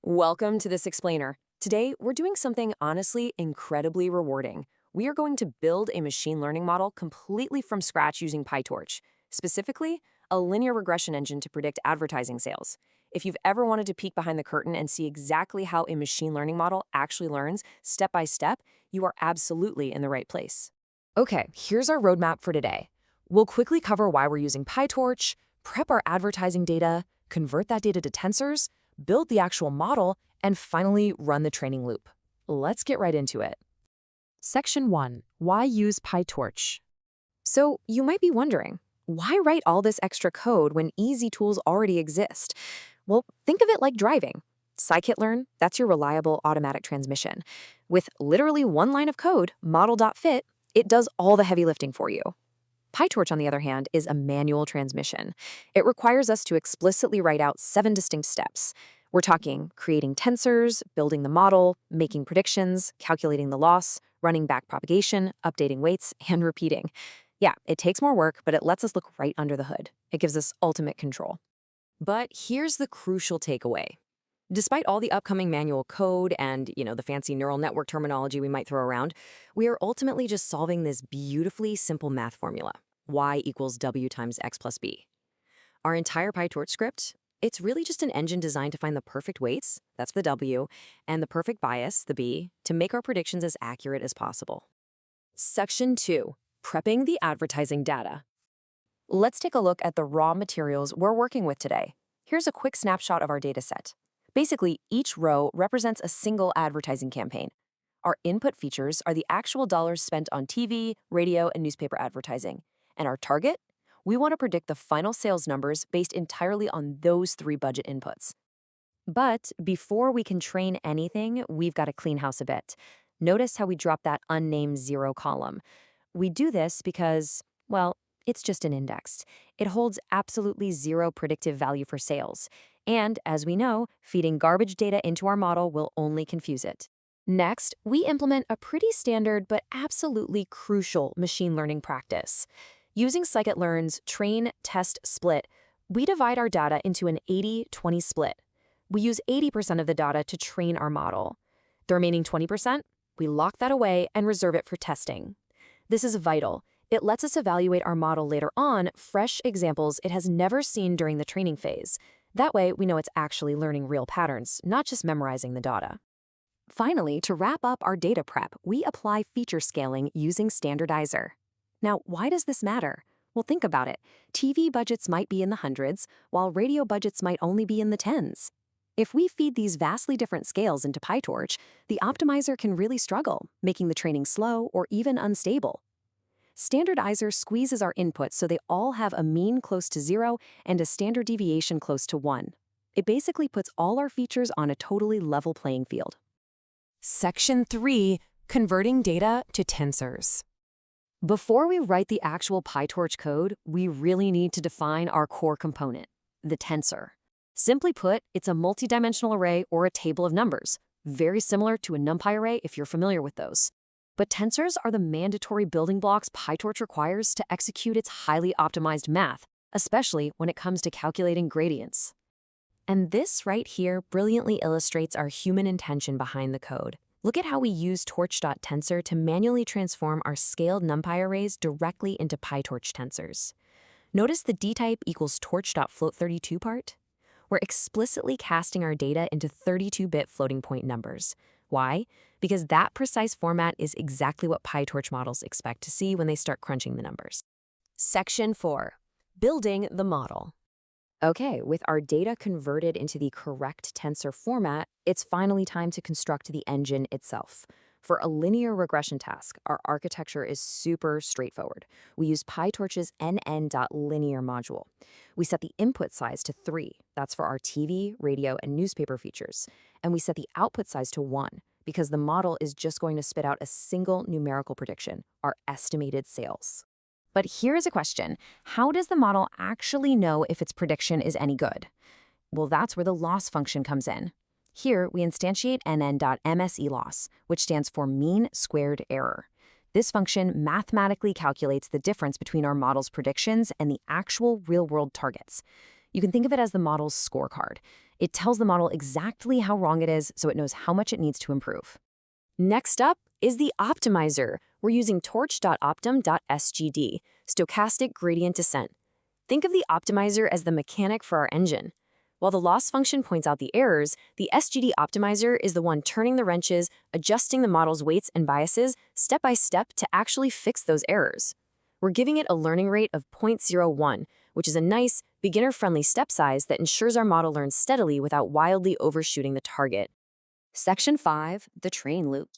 Welcome to this explainer. Today, we're doing something honestly incredibly rewarding. We are going to build a machine learning model completely from scratch using PyTorch, specifically a linear regression engine to predict advertising sales. If you've ever wanted to peek behind the curtain and see exactly how a machine learning model actually learns step by step, you are absolutely in the right place. Okay, here's our roadmap for today. We'll quickly cover why we're using PyTorch, prep our advertising data, convert that data to tensors, build the actual model, and finally run the training loop. Let's get right into it. Section 1. Why use PyTorch? So you might be wondering, why write all this extra code when easy tools already exist? Well, think of it like driving. Scikit-learn, that's your reliable automatic transmission. With literally one line of code, model.fit, it does all the heavy lifting for you. PyTorch, on the other hand, is a manual transmission. It requires us to explicitly write out 7 distinct steps. We're talking creating tensors, building the model, making predictions, calculating the loss, running backpropagation, updating weights, and repeating. Yeah, it takes more work, but it lets us look right under the hood. It gives us ultimate control. But here's the crucial takeaway. Despite all the upcoming manual code and, the fancy neural network terminology we might throw around, we are ultimately just solving this beautifully simple math formula, y equals w times x plus b. Our entire PyTorch script, it's really just an engine designed to find the perfect weights, that's the w, and the perfect bias, the b, to make our predictions as accurate as possible. Section 2. Prepping the advertising data. Let's take a look at the raw materials we're working with today. Here's a quick snapshot of our dataset. Basically, each row represents a single advertising campaign. Our input features are the actual dollars spent on TV, radio, and newspaper advertising. And our target? We want to predict the final sales numbers based entirely on those 3 budget inputs. But before we can train anything, we've got to clean house a bit. Notice how we drop that unnamed 0 column. We do this because, well, it's just an index. It holds absolutely 0 predictive value for sales. And, as we know, feeding garbage data into our model will only confuse it. Next, we implement a pretty standard but absolutely crucial machine learning practice. Using Scikit-learn's train, test, split, we divide our data into an 80-20 split. We use 80% of the data to train our model. The remaining 20%, we lock that away and reserve it for testing. This is vital. It lets us evaluate our model later on, fresh examples it has never seen during the training phase. That way, we know it's actually learning real patterns, not just memorizing the data. Finally, to wrap up our data prep, we apply feature scaling using Standardizer. Now, why does this matter? Well, think about it. TV budgets might be in the hundreds, while radio budgets might only be in the tens. If we feed these vastly different scales into PyTorch, the optimizer can really struggle, making the training slow or even unstable. Standardizer squeezes our inputs so they all have a mean close to 0 and a standard deviation close to 1. It basically puts all our features on a totally level playing field. Section 3. Converting data to tensors. Before we write the actual PyTorch code, we really need to define our core component, the tensor. Simply put, it's a multidimensional array or a table of numbers, very similar to a NumPy array if you're familiar with those. But tensors are the mandatory building blocks PyTorch requires to execute its highly optimized math, especially when it comes to calculating gradients. And this right here brilliantly illustrates our human intention behind the code. Look at how we use torch.tensor to manually transform our scaled NumPy arrays directly into PyTorch tensors. Notice the dtype equals torch.float32 part? We're explicitly casting our data into 32-bit floating point numbers. Why? Because that precise format is exactly what PyTorch models expect to see when they start crunching the numbers. Section 4. Building the model. Okay, with our data converted into the correct tensor format, it's finally time to construct the engine itself. For a linear regression task, our architecture is super straightforward. We use PyTorch's nn.linear module. We set the input size to 3. That's for our TV, radio, and newspaper features. And we set the output size to 1, because the model is just going to spit out a single numerical prediction, our estimated sales. But here is a question. How does the model actually know if its prediction is any good? Well, that's where the loss function comes in. Here, we instantiate nn.mseloss, which stands for mean squared error. This function mathematically calculates the difference between our model's predictions and the actual real-world targets. You can think of it as the model's scorecard. It tells the model exactly how wrong it is so it knows how much it needs to improve. Next up is the optimizer. We're using torch.optim.sgd, stochastic gradient descent. Think of the optimizer as the mechanic for our engine. While the loss function points out the errors, the SGD optimizer is the one turning the wrenches, adjusting the model's weights and biases step by step to actually fix those errors. We're giving it a learning rate of 0.01, which is a nice, beginner-friendly step size that ensures our model learns steadily without wildly overshooting the target. Section 5, the train loop.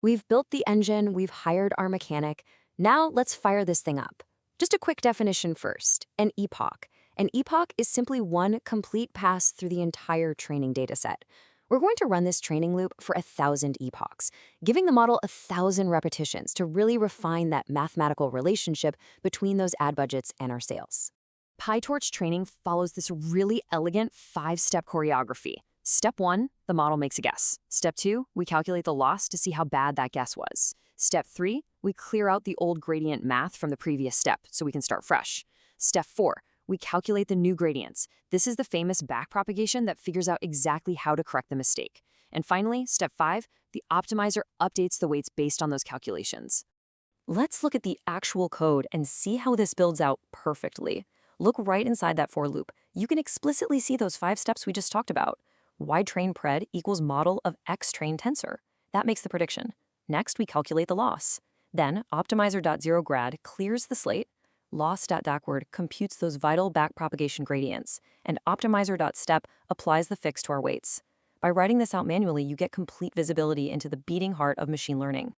We've built the engine, we've hired our mechanic. Now let's fire this thing up. Just a quick definition first, an epoch. An epoch is simply one complete pass through the entire training dataset. We're going to run this training loop for 1,000 epochs, giving the model 1,000 repetitions to really refine that mathematical relationship between those ad budgets and our sales. PyTorch training follows this really elegant 5-step choreography. Step 1, the model makes a guess. Step 2, we calculate the loss to see how bad that guess was. Step 3, we clear out the old gradient math from the previous step so we can start fresh. Step 4, we calculate the new gradients. This is the famous backpropagation that figures out exactly how to correct the mistake. And finally, step 5, the optimizer updates the weights based on those calculations. Let's look at the actual code and see how this builds out perfectly. Look right inside that for loop. You can explicitly see those 5 steps we just talked about. Y train pred equals model of X train tensor. That makes the prediction. Next, we calculate the loss. Then, optimizer.zeroGrad clears the slate. Loss.backward computes those vital backpropagation gradients, and optimizer.step applies the fix to our weights. By writing this out manually, you get complete visibility into the beating heart of machine learning.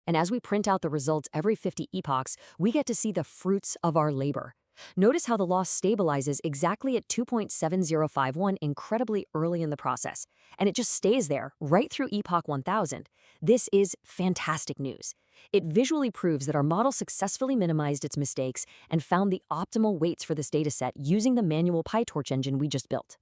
And as we print out the results every 50 epochs, we get to see the fruits of our labor. Notice how the loss stabilizes exactly at 2.7051 incredibly early in the process, and it just stays there right through epoch 1000. This is fantastic news. It visually proves that our model successfully minimized its mistakes and found the optimal weights for this dataset using the manual PyTorch engine we just built.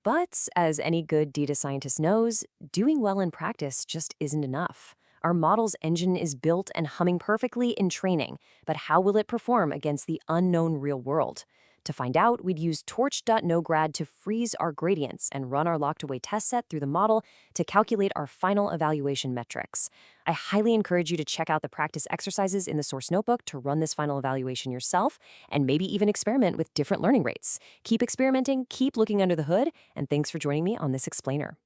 But as any good data scientist knows, doing well in practice just isn't enough. Our model's engine is built and humming perfectly in training, but how will it perform against the unknown real world? To find out, we'd use torch.nograd to freeze our gradients and run our locked-away test set through the model to calculate our final evaluation metrics. I highly encourage you to check out the practice exercises in the source notebook to run this final evaluation yourself and maybe even experiment with different learning rates. Keep experimenting, keep looking under the hood, and thanks for joining me on this explainer.